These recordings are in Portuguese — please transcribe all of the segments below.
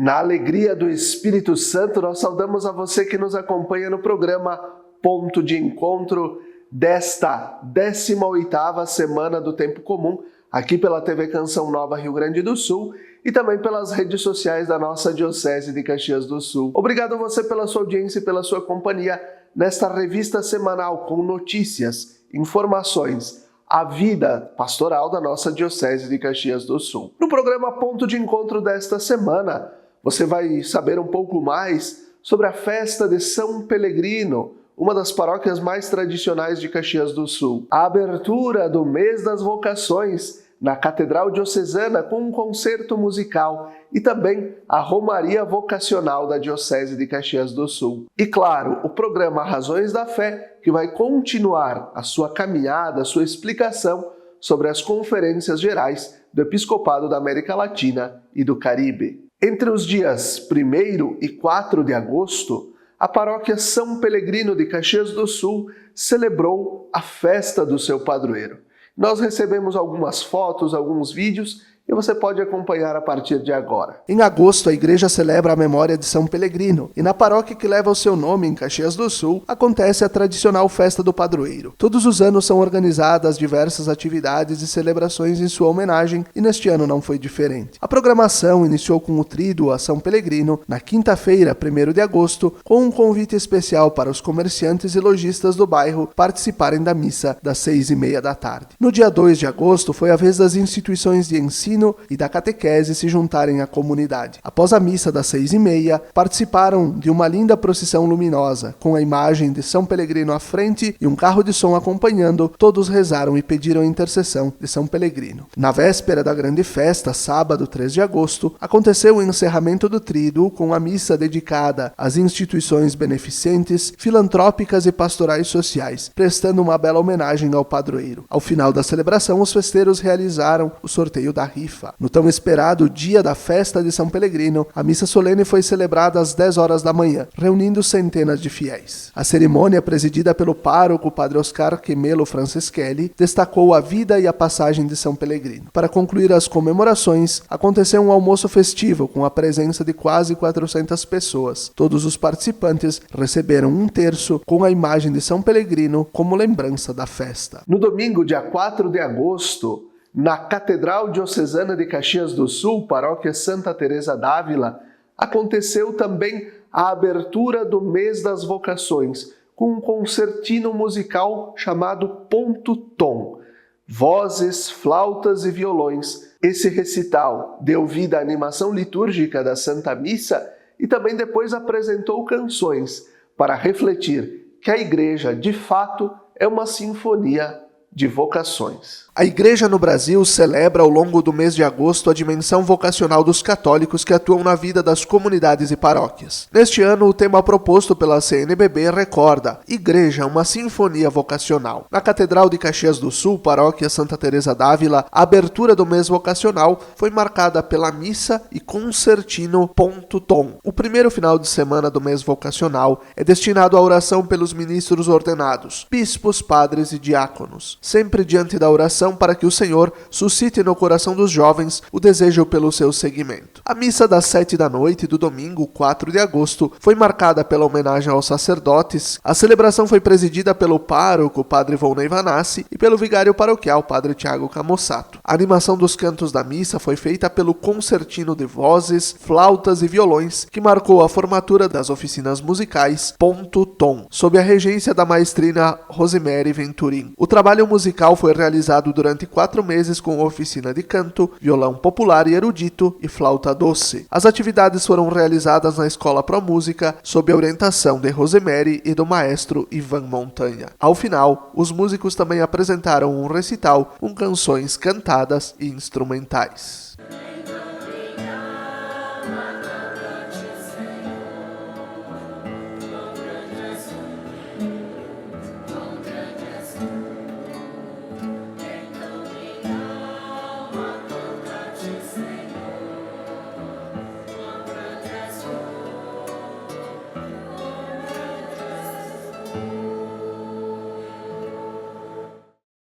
Na alegria do Espírito Santo, nós saudamos a você que nos acompanha no programa Ponto de Encontro desta 18ª Semana do Tempo Comum, aqui pela TV Canção Nova Rio Grande do Sul e também pelas redes sociais da nossa Diocese de Caxias do Sul. Obrigado a você pela sua audiência e pela sua companhia nesta revista semanal com notícias, informações, a vida pastoral da nossa Diocese de Caxias do Sul. No programa Ponto de Encontro desta semana, você vai saber um pouco mais sobre a festa de São Pelegrino, uma das paróquias mais tradicionais de Caxias do Sul. A abertura do mês das vocações na Catedral Diocesana com um concerto musical e também a Romaria Vocacional da Diocese de Caxias do Sul. E claro, o programa Razões da Fé, que vai continuar a sua caminhada, a sua explicação sobre as conferências gerais do Episcopado da América Latina e do Caribe. Entre os dias 1º e 4 de agosto, a paróquia São Pelegrino de Caxias do Sul celebrou a festa do seu padroeiro. Nós recebemos algumas fotos, alguns vídeos e você pode acompanhar a partir de agora. Em agosto, a igreja celebra a memória de São Pelegrino e na paróquia que leva o seu nome, em Caxias do Sul, acontece a tradicional festa do padroeiro. Todos os anos são organizadas diversas atividades e celebrações em sua homenagem e neste ano não foi diferente. A programação iniciou com o tríduo a São Pelegrino na quinta-feira, 1º de agosto, com um convite especial para os comerciantes e lojistas do bairro participarem da missa das 6h30 da tarde. No dia 2 de agosto foi a vez das instituições de ensino e da catequese se juntarem à comunidade. Após a missa das 6h30, participaram de uma linda procissão luminosa, com a imagem de São Pelegrino à frente e um carro de som acompanhando. Todos rezaram e pediram a intercessão de São Pelegrino. Na véspera da grande festa, sábado 3 de agosto, aconteceu o encerramento do tríduo com a missa dedicada às instituições beneficentes, filantrópicas e pastorais sociais, prestando uma bela homenagem ao padroeiro. Ao final da celebração, os festeiros realizaram o sorteio da rifa. No tão esperado dia da festa de São Pelegrino, a missa solene foi celebrada às 10 horas da manhã, reunindo centenas de fiéis. A cerimônia, presidida pelo pároco Padre Oscar Quemelo Franceschelli, destacou a vida e a passagem de São Pelegrino. Para concluir as comemorações, aconteceu um almoço festivo com a presença de quase 400 pessoas. Todos os participantes receberam um terço com a imagem de São Pelegrino como lembrança da festa. No domingo, dia 4 de agosto, na Catedral Diocesana de Caxias do Sul, paróquia Santa Teresa d'Ávila, aconteceu também a abertura do mês das vocações, com um concertino musical chamado Ponto Tom. Vozes, flautas e violões. Esse recital deu vida à animação litúrgica da Santa Missa e também depois apresentou canções para refletir que a Igreja, de fato, é uma sinfonia de vocações. A Igreja no Brasil celebra ao longo do mês de agosto a dimensão vocacional dos católicos que atuam na vida das comunidades e paróquias. Neste ano, o tema proposto pela CNBB recorda Igreja, uma sinfonia vocacional. Na Catedral de Caxias do Sul, paróquia Santa Teresa d'Ávila, a abertura do mês vocacional foi marcada pela missa e concertino Ponto Tom. O primeiro final de semana do mês vocacional é destinado à oração pelos ministros ordenados, bispos, padres e diáconos, sempre diante da oração para que o Senhor suscite no coração dos jovens o desejo pelo seu seguimento. A missa das 7 da noite do domingo, 4 de agosto, foi marcada pela homenagem aos sacerdotes. A celebração foi presidida pelo pároco, Padre Volney Vanassi, e pelo vigário paroquial, Padre Tiago Camossato. A animação dos cantos da missa foi feita pelo concertino de vozes, flautas e violões, que marcou a formatura das oficinas musicais Ponto Tom, sob a regência da maestrina Rosemary Venturim. O trabalho musical foi realizado durante 4 meses com oficina de canto, violão popular e erudito e flauta doce. As atividades foram realizadas na Escola Pro Música sob a orientação de Rosemary e do maestro Ivan Montanha. Ao final, os músicos também apresentaram um recital com canções cantadas e instrumentais.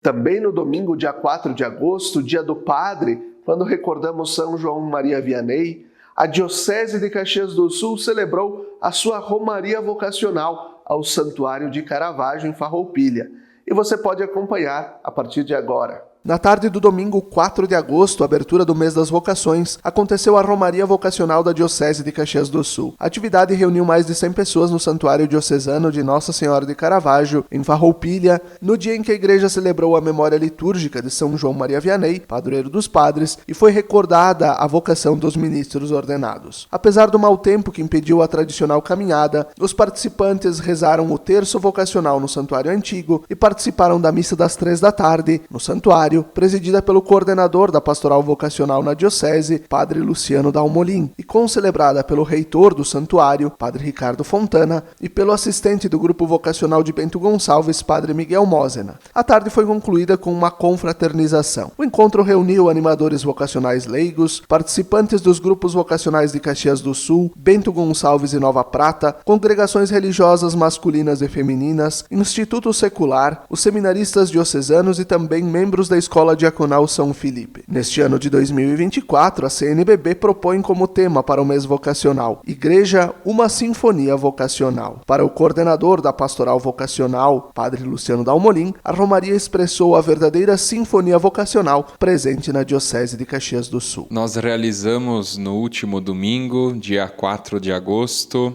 Também no domingo, dia 4 de agosto, dia do Padre, quando recordamos São João Maria Vianney, a Diocese de Caxias do Sul celebrou a sua Romaria Vocacional ao Santuário de Caravaggio, em Farroupilha. E você pode acompanhar a partir de agora. Na tarde do domingo 4 de agosto, abertura do mês das vocações, aconteceu a Romaria Vocacional da Diocese de Caxias do Sul. A atividade reuniu mais de 100 pessoas no Santuário Diocesano de Nossa Senhora de Caravaggio, em Farroupilha, no dia em que a igreja celebrou a memória litúrgica de São João Maria Vianney, padroeiro dos padres, e foi recordada a vocação dos ministros ordenados. Apesar do mau tempo que impediu a tradicional caminhada, os participantes rezaram o terço vocacional no Santuário Antigo e participaram da missa das 3 da tarde, no Santuário, presidida pelo coordenador da Pastoral Vocacional na Diocese, Padre Luciano Dalmolin, e concelebrada pelo reitor do Santuário, Padre Ricardo Fontana, e pelo assistente do Grupo Vocacional de Bento Gonçalves, Padre Miguel Mosena. A tarde foi concluída com uma confraternização. O encontro reuniu animadores vocacionais leigos, participantes dos grupos vocacionais de Caxias do Sul, Bento Gonçalves e Nova Prata, congregações religiosas masculinas e femininas, Instituto Secular, os seminaristas diocesanos e também membros da Escola Diaconal São Filipe. Neste ano de 2024, a CNBB propõe como tema para o mês vocacional: Igreja, uma sinfonia vocacional. Para o coordenador da Pastoral Vocacional, Padre Luciano Dalmolin, a Romaria expressou a verdadeira sinfonia vocacional presente na Diocese de Caxias do Sul. Nós realizamos no último domingo, dia 4 de agosto,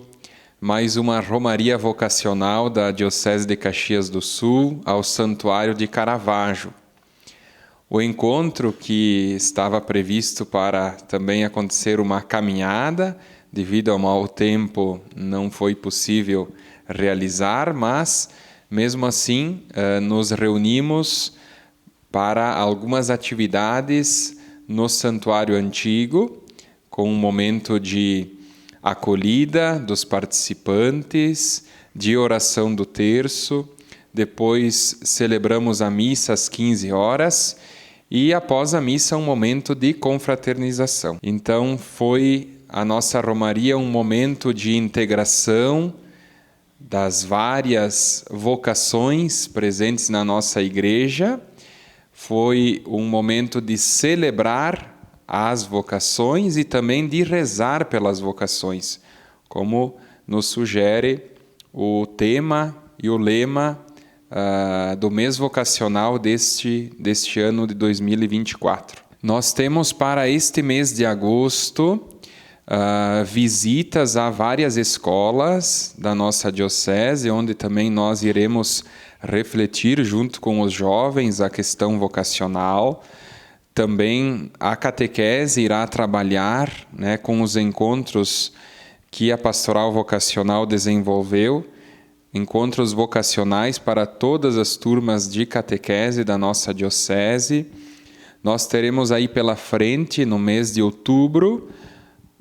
mais uma Romaria Vocacional da Diocese de Caxias do Sul ao Santuário de Caravaggio. O encontro, que estava previsto para também acontecer uma caminhada, devido ao mau tempo não foi possível realizar, mas mesmo assim nos reunimos para algumas atividades no Santuário Antigo, com um momento de acolhida dos participantes, de oração do terço. Depois celebramos a missa às 15 horas e após a missa um momento de confraternização. Então foi a nossa Romaria um momento de integração das várias vocações presentes na nossa igreja. Foi um momento de celebrar as vocações e também de rezar pelas vocações, como nos sugere o tema e o lema do mês vocacional deste ano de 2024. Nós temos para este mês de agosto visitas a várias escolas da nossa diocese, onde também nós iremos refletir junto com os jovens a questão vocacional. Também a catequese irá trabalhar, com os encontros que a Pastoral Vocacional desenvolveu, encontros vocacionais para todas as turmas de catequese da nossa diocese. Nós teremos aí pela frente, no mês de outubro,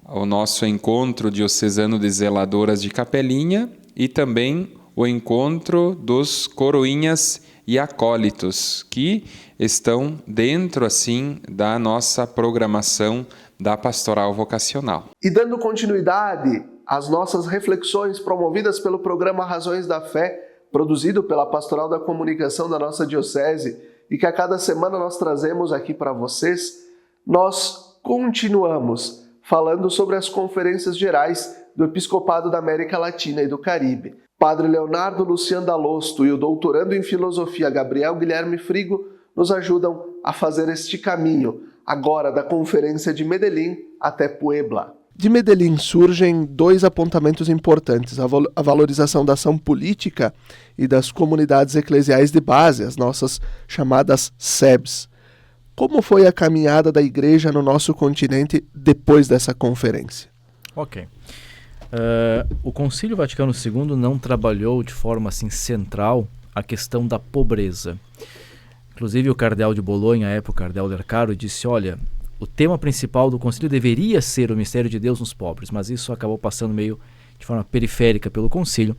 o nosso encontro diocesano de zeladoras de capelinha e também o encontro dos coroinhas e acólitos, que estão dentro, assim, da nossa programação da Pastoral Vocacional. E dando continuidade às nossas reflexões promovidas pelo programa Razões da Fé, produzido pela Pastoral da Comunicação da nossa Diocese e que a cada semana nós trazemos aqui para vocês, nós continuamos falando sobre as conferências gerais do Episcopado da América Latina e do Caribe. Padre Leonardo Lucian Dalosto e o doutorando em Filosofia Gabriel Guilherme Frigo nos ajudam a fazer este caminho, agora da Conferência de Medellín até Puebla. De Medellín surgem dois apontamentos importantes: a valorização da ação política e das comunidades eclesiais de base, as nossas chamadas SEBs. Como foi a caminhada da Igreja no nosso continente depois dessa conferência? Ok. O Concílio Vaticano II não trabalhou de forma assim central a questão da pobreza. Inclusive o cardeal de Bolonha, à época, o cardeal Lercaro, disse: olha, o tema principal do concílio deveria ser o mistério de Deus nos pobres, mas isso acabou passando meio de forma periférica pelo concílio.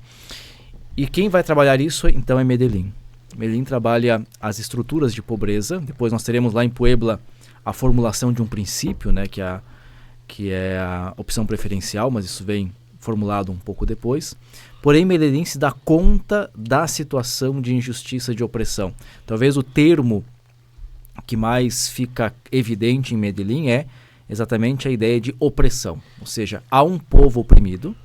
E quem vai trabalhar isso, então, é Medellín. Medellín trabalha as estruturas de pobreza. Depois nós teremos lá em Puebla a formulação de um princípio, que é a opção preferencial, mas isso vem formulado um pouco depois. Porém, Medellín se dá conta da situação de injustiça, de opressão. Talvez o termo que mais fica evidente em Medellín é exatamente a ideia de opressão. Ou seja, há um povo oprimido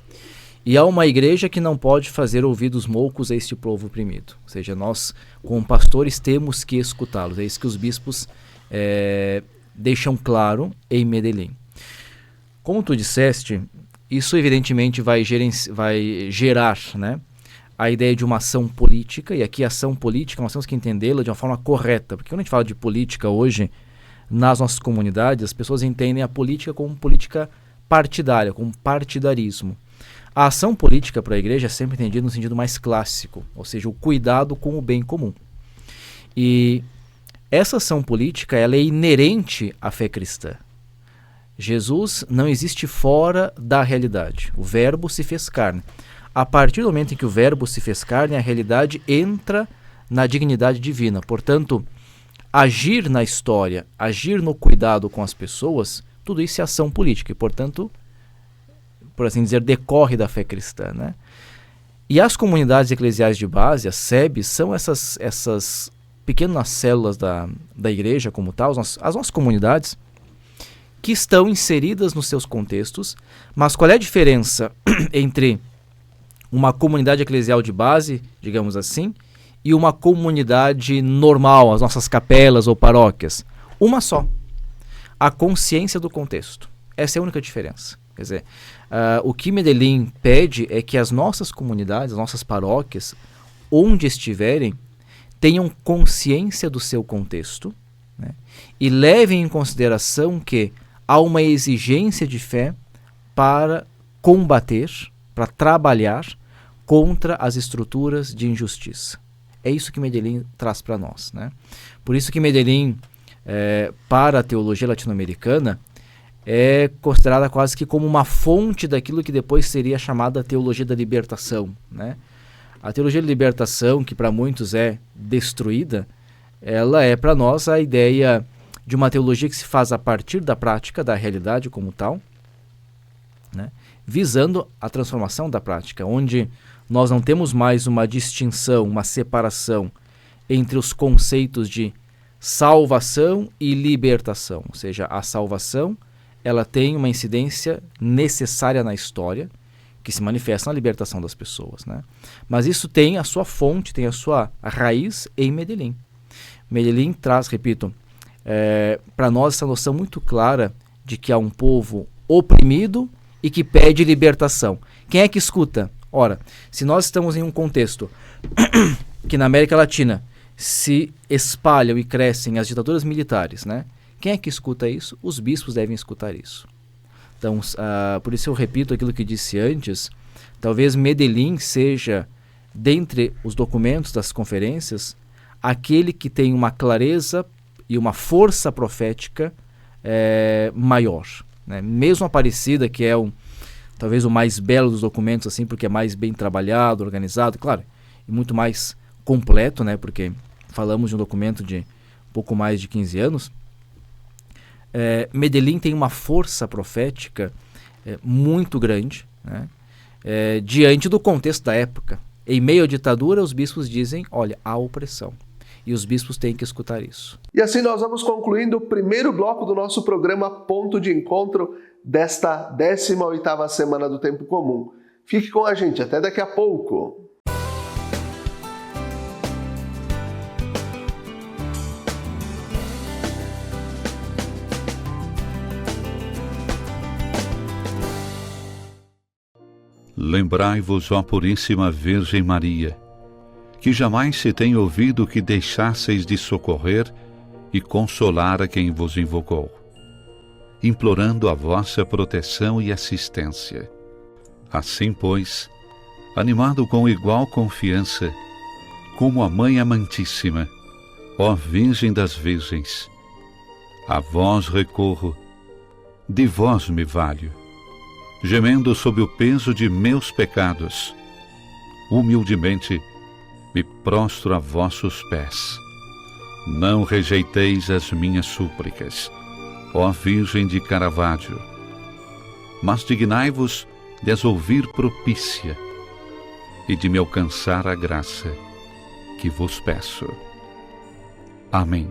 e há uma igreja que não pode fazer ouvidos moucos a este povo oprimido. Ou seja, nós, como pastores, temos que escutá-los. É isso que os bispos deixam claro em Medellín. Como tu disseste, isso evidentemente vai gerar, né, a ideia de uma ação política, e aqui a ação política nós temos que entendê-la de uma forma correta, porque quando a gente fala de política hoje, nas nossas comunidades, as pessoas entendem a política como política partidária, como partidarismo. A ação política para a igreja é sempre entendida no sentido mais clássico, ou seja, o cuidado com o bem comum. E essa ação política ela é inerente à fé cristã. Jesus não existe fora da realidade. O Verbo se fez carne. A partir do momento em que o Verbo se fez carne, a realidade entra na dignidade divina. Portanto, agir na história, agir no cuidado com as pessoas, tudo isso é ação política e, portanto, por assim dizer, decorre da fé cristã, né? E as comunidades eclesiais de base, as SEBs, são essas pequenas células da igreja como tal, as nossas comunidades, que estão inseridas nos seus contextos. Mas qual é a diferença entre uma comunidade eclesial de base, digamos assim, e uma comunidade normal, as nossas capelas ou paróquias? Uma só. A consciência do contexto. Essa é a única diferença. Quer dizer, o que Medellín pede é que as nossas comunidades, as nossas paróquias, onde estiverem, tenham consciência do seu contexto, né, e levem em consideração que há uma exigência de fé para combater, para trabalhar contra as estruturas de injustiça. É isso que Medellín traz para nós, né? Por isso que Medellín, para a teologia latino-americana, é considerada quase que como uma fonte daquilo que depois seria chamada teologia da libertação, né? A teologia da libertação, que para muitos é destruída, ela é para nós a ideia de uma teologia que se faz a partir da prática, da realidade como tal, né, visando a transformação da prática, onde nós não temos mais uma distinção, uma separação entre os conceitos de salvação e libertação. Ou seja, a salvação ela tem uma incidência necessária na história, que se manifesta na libertação das pessoas, né? Mas isso tem a sua fonte, tem a sua raiz em Medellín. Medellín traz, repito, para nós essa noção muito clara de que há um povo oprimido e que pede libertação. Quem é que escuta? Ora, se nós estamos em um contexto que na América Latina se espalham e crescem as ditaduras militares, né? Quem é que escuta isso? Os bispos devem escutar isso. Então, por isso eu repito aquilo que disse antes, talvez Medellín seja, dentre os documentos das conferências, aquele que tem uma clareza e uma força profética maior, né? Mesmo Aparecida, que é talvez o mais belo dos documentos, assim, porque é mais bem trabalhado, organizado, claro, e muito mais completo, né? Porque falamos de um documento de pouco mais de 15 anos, Medellín tem uma força profética muito grande, né, diante do contexto da época. Em meio à ditadura, os bispos dizem, olha, há opressão. E os bispos têm que escutar isso. E assim nós vamos concluindo o primeiro bloco do nosso programa Ponto de Encontro desta 18ª Semana do Tempo Comum. Fique com a gente, até daqui a pouco. Lembrai-vos, ó Puríssima Virgem Maria, que jamais se tem ouvido que deixasseis de socorrer e consolar a quem vos invocou, implorando a vossa proteção e assistência. Assim, pois, animado com igual confiança, como a Mãe Amantíssima, ó Virgem das Virgens, a vós recorro, de vós me valho, gemendo sob o peso de meus pecados, humildemente me prostro a vossos pés. Não rejeiteis as minhas súplicas, ó Virgem de Caravaggio, mas dignai-vos de as ouvir propícia e de me alcançar a graça que vos peço. Amém.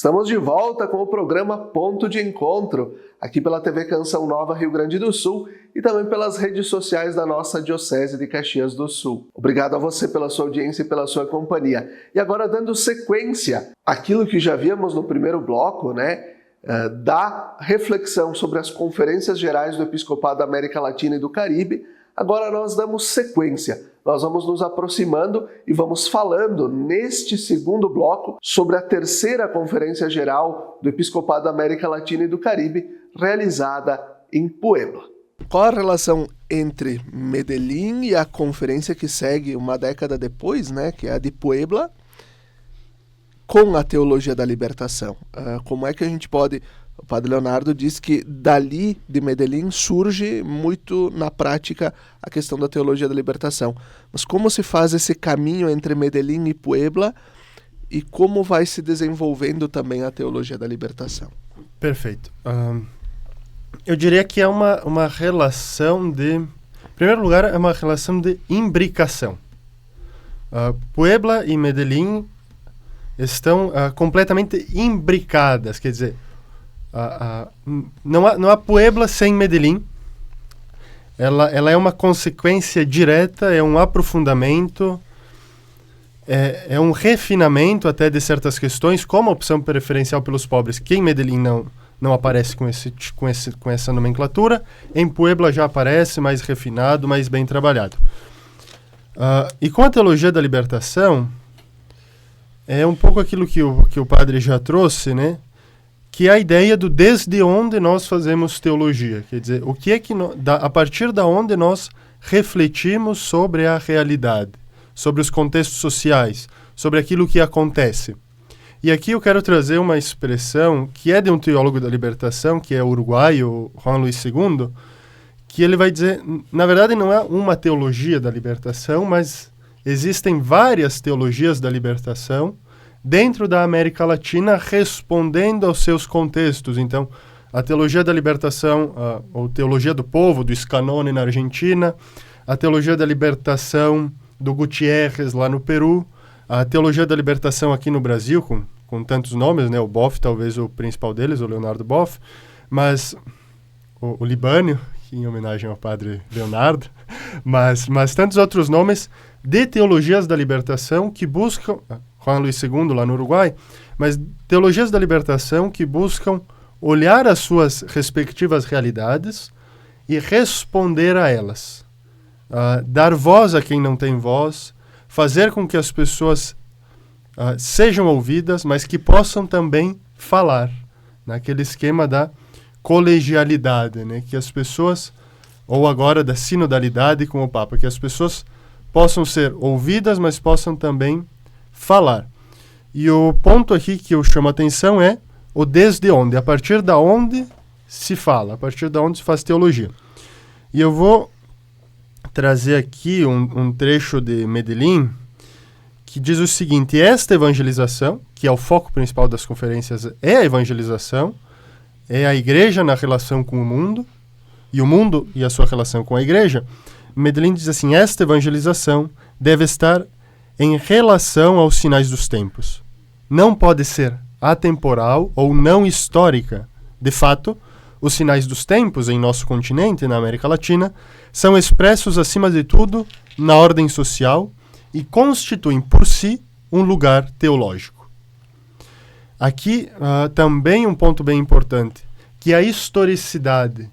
Estamos de volta com o programa Ponto de Encontro, aqui pela TV Canção Nova Rio Grande do Sul e também pelas redes sociais da nossa Diocese de Caxias do Sul. Obrigado a você pela sua audiência e pela sua companhia. E agora, dando sequência àquilo que já víamos no primeiro bloco, da reflexão sobre as conferências gerais do Episcopado da América Latina e do Caribe, agora nós damos sequência. Nós vamos nos aproximando e vamos falando neste segundo bloco sobre a terceira Conferência Geral do Episcopado da América Latina e do Caribe, realizada em Puebla. Qual a relação entre Medellín e a conferência que segue uma década depois, que é a de Puebla, com a teologia da libertação? Como é que a gente pode... O Padre Leonardo diz que dali de Medellín surge muito na prática a questão da teologia da libertação. Mas como se faz esse caminho entre Medellín e Puebla e como vai se desenvolvendo também a teologia da libertação? Perfeito. Eu diria que é uma relação de... Em primeiro lugar, é uma relação de imbricação. Puebla e Medellín estão completamente imbricadas, quer dizer... Não há Puebla sem Medellín. Ela é uma consequência direta, é um aprofundamento, é um refinamento até de certas questões, como a opção preferencial pelos pobres, que em Medellín não aparece com essa nomenclatura. Em Puebla já aparece mais refinado, mais bem trabalhado. E com a teologia da libertação, é um pouco aquilo que o padre já trouxe, que é a ideia do desde onde nós fazemos teologia. Quer dizer, o que é que a partir da onde nós refletimos sobre a realidade, sobre os contextos sociais, sobre aquilo que acontece. E aqui eu quero trazer uma expressão que é de um teólogo da libertação, que é uruguaio, Juan Luis II, que ele vai dizer, na verdade não é uma teologia da libertação, mas existem várias teologias da libertação dentro da América Latina, respondendo aos seus contextos. Então, a teologia da libertação, ou teologia do povo, do Scanone na Argentina, a teologia da libertação do Gutiérrez lá no Peru, a teologia da libertação aqui no Brasil, com tantos nomes, o Boff, talvez o principal deles, o Leonardo Boff, mas o Libânio, em homenagem ao padre Leonardo, mas tantos outros nomes de teologias da libertação que buscam... Juan Luis II, lá no Uruguai, mas teologias da libertação que buscam olhar as suas respectivas realidades e responder a elas. Dar voz a quem não tem voz, fazer com que as pessoas sejam ouvidas, mas que possam também falar, naquele esquema da colegialidade, que as pessoas, ou agora da sinodalidade com o Papa, que as pessoas possam ser ouvidas, mas possam também falar. E o ponto aqui que eu chamo a atenção é o desde onde, a partir da onde se fala, a partir da onde se faz teologia. E eu vou trazer aqui um trecho de Medellín que diz o seguinte: esta evangelização, que é o foco principal das conferências, é a evangelização, é a igreja na relação com o mundo e a sua relação com a igreja. Medellín diz assim: esta evangelização deve estar em relação aos sinais dos tempos. Não pode ser atemporal ou não histórica. De fato, os sinais dos tempos em nosso continente, na América Latina, são expressos, acima de tudo, na ordem social e constituem por si um lugar teológico. Aqui também um ponto bem importante, que é a historicidade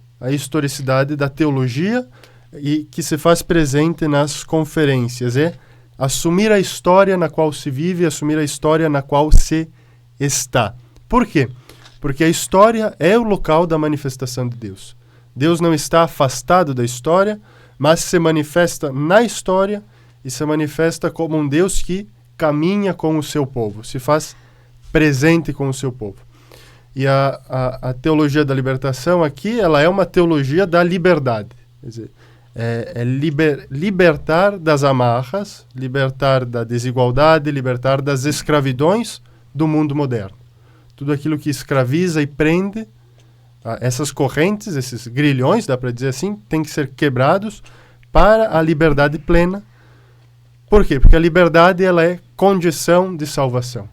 da teologia e que se faz presente nas conferências, assumir a história na qual se vive, assumir a história na qual se está. Por quê? Porque a história é o local da manifestação de Deus. Deus não está afastado da história, mas se manifesta na história e se manifesta como um Deus que caminha com o seu povo, se faz presente com o seu povo. E a teologia da libertação aqui, ela é uma teologia da liberdade. Quer dizer, libertar das amarras, libertar da desigualdade, libertar das escravidões do mundo moderno. Tudo aquilo que escraviza e prende, essas correntes, esses grilhões, dá para dizer assim, tem que ser quebrados para a liberdade plena. Por quê? Porque a liberdade ela é condição de salvação.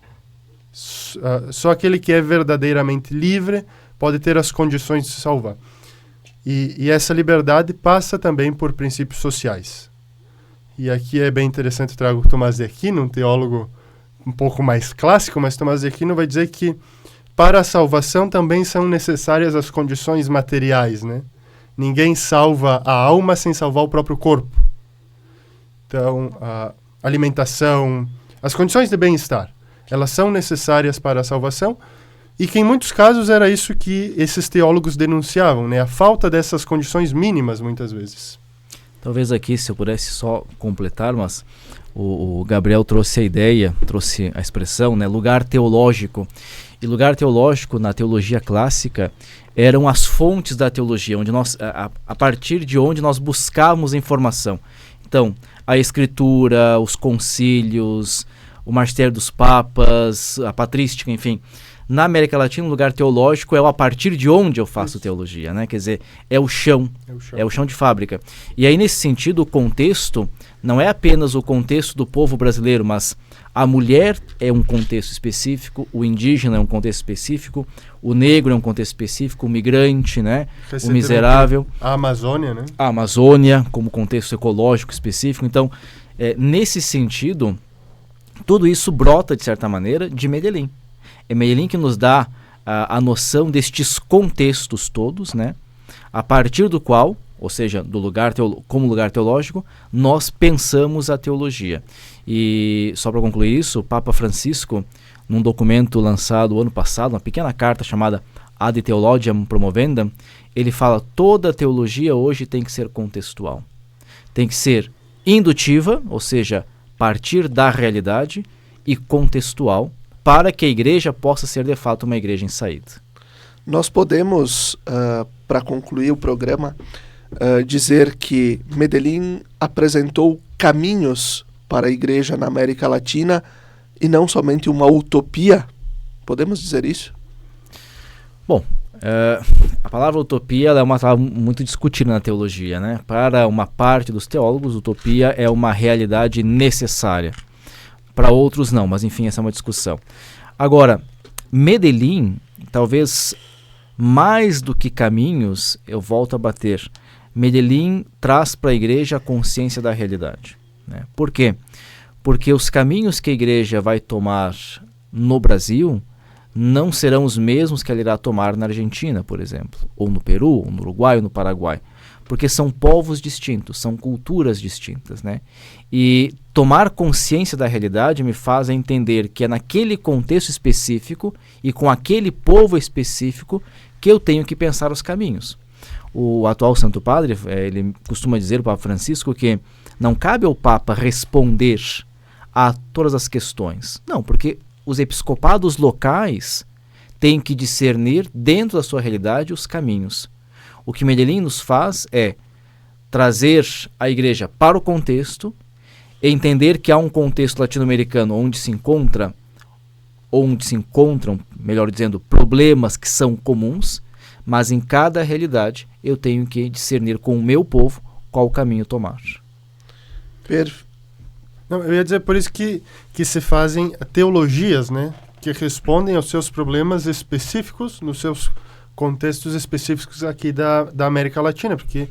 Só aquele que é verdadeiramente livre pode ter as condições de se salvar. E essa liberdade passa também por princípios sociais. E aqui é bem interessante, trago Tomás de Aquino, um teólogo um pouco mais clássico, mas Tomás de Aquino vai dizer que para a salvação também são necessárias as condições materiais, né? Ninguém salva a alma sem salvar o próprio corpo. Então, a alimentação, as condições de bem-estar, elas são necessárias para a salvação, e que em muitos casos era isso que esses teólogos denunciavam, né? A falta dessas condições mínimas, muitas vezes. Talvez aqui, se eu pudesse só completar, mas o Gabriel trouxe a ideia, trouxe a expressão, né, lugar teológico. E lugar teológico, na teologia clássica, eram as fontes da teologia, onde nós, a partir de onde nós buscávamos informação. Então, a Escritura, os concílios, o magistério dos papas, a patrística, enfim. Na América Latina, o lugar teológico é a partir de onde eu faço teologia, né? Quer dizer, é o chão de fábrica. E aí, nesse sentido, o contexto não é apenas o contexto do povo brasileiro, mas a mulher é um contexto específico, o indígena é um contexto específico, o negro é um contexto específico, o migrante, né? O miserável. A Amazônia, né? A Amazônia como contexto ecológico específico. Então, nesse sentido, tudo isso brota, de certa maneira, de Medellín. É Medellín que nos dá a noção destes contextos todos, né? A partir do qual, ou seja, do lugar como lugar teológico, nós pensamos a teologia. E só para concluir isso, o Papa Francisco, num documento lançado ano passado, uma pequena carta chamada Ad Theologiam Promovendam, ele fala: toda teologia hoje tem que ser contextual. Tem que ser indutiva, ou seja, partir da realidade, e contextual, para que a igreja possa ser de fato uma igreja em saída. Nós podemos, para concluir o programa, dizer que Medellín apresentou caminhos para a igreja na América Latina e não somente uma utopia? Podemos dizer isso? Bom, a palavra utopia ela é uma palavra muito discutida na teologia, né? Para uma parte dos teólogos, utopia é uma realidade necessária. Para outros não, mas enfim, essa é uma discussão. Agora, Medellín, talvez mais do que caminhos, eu volto a bater, Medellín traz para a igreja a consciência da realidade, né? Por quê? Porque os caminhos que a igreja vai tomar no Brasil não serão os mesmos que ela irá tomar na Argentina, por exemplo, ou no Peru, ou no Uruguai, ou no Paraguai, porque são povos distintos, são culturas distintas, né? E tomar consciência da realidade me faz entender que é naquele contexto específico e com aquele povo específico que eu tenho que pensar os caminhos. O atual Santo Padre, ele costuma dizer, o Papa Francisco, que não cabe ao Papa responder a todas as questões. Não, porque os episcopados locais têm que discernir dentro da sua realidade os caminhos. O que Medellín nos faz é trazer a igreja para o contexto, entender que há um contexto latino-americano onde se encontram, melhor dizendo, problemas que são comuns, mas em cada realidade eu tenho que discernir com o meu povo qual o caminho tomar. Não, eu ia dizer por isso que se fazem teologias, né, que respondem aos seus problemas específicos, nos seus contextos específicos aqui da América Latina, porque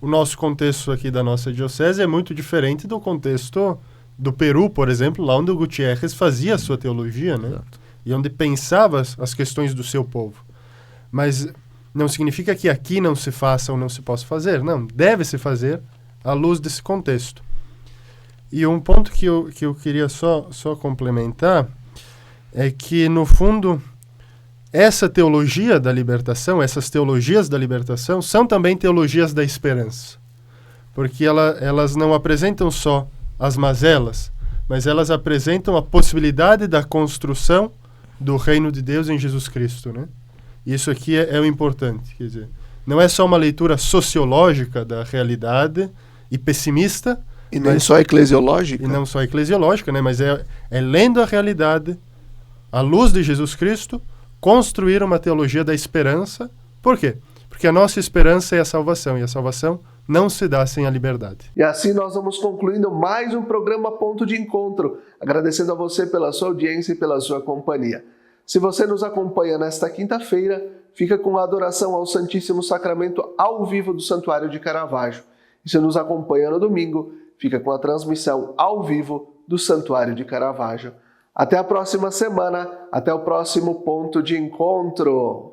o nosso contexto aqui da nossa diocese é muito diferente do contexto do Peru, por exemplo, lá onde o Gutiérrez fazia a sua teologia, né? Exato. E onde pensava as questões do seu povo. Mas não significa que aqui não se faça ou não se possa fazer. Não, deve-se fazer à luz desse contexto. E um ponto que eu queria só complementar é que, no fundo, essa teologia da libertação, essas teologias da libertação, são também teologias da esperança. Porque elas não apresentam só as mazelas, mas elas apresentam a possibilidade da construção do reino de Deus em Jesus Cristo, né? Isso aqui é o importante. Quer dizer, não é só uma leitura sociológica da realidade e pessimista, e nem só eclesiológica. E não só eclesiológica, né? Mas é lendo a realidade, à luz de Jesus Cristo, construir uma teologia da esperança. Por quê? porque a nossa esperança é a salvação, e a salvação não se dá sem a liberdade. E assim nós vamos concluindo mais um programa Ponto de Encontro, agradecendo a você pela sua audiência e pela sua companhia. Se você nos acompanha nesta quinta-feira, fica com a adoração ao Santíssimo Sacramento ao vivo do Santuário de Caravaggio. E se nos acompanha no domingo, fica com a transmissão ao vivo do Santuário de Caravaggio. Até a próxima semana, até o próximo Ponto de Encontro.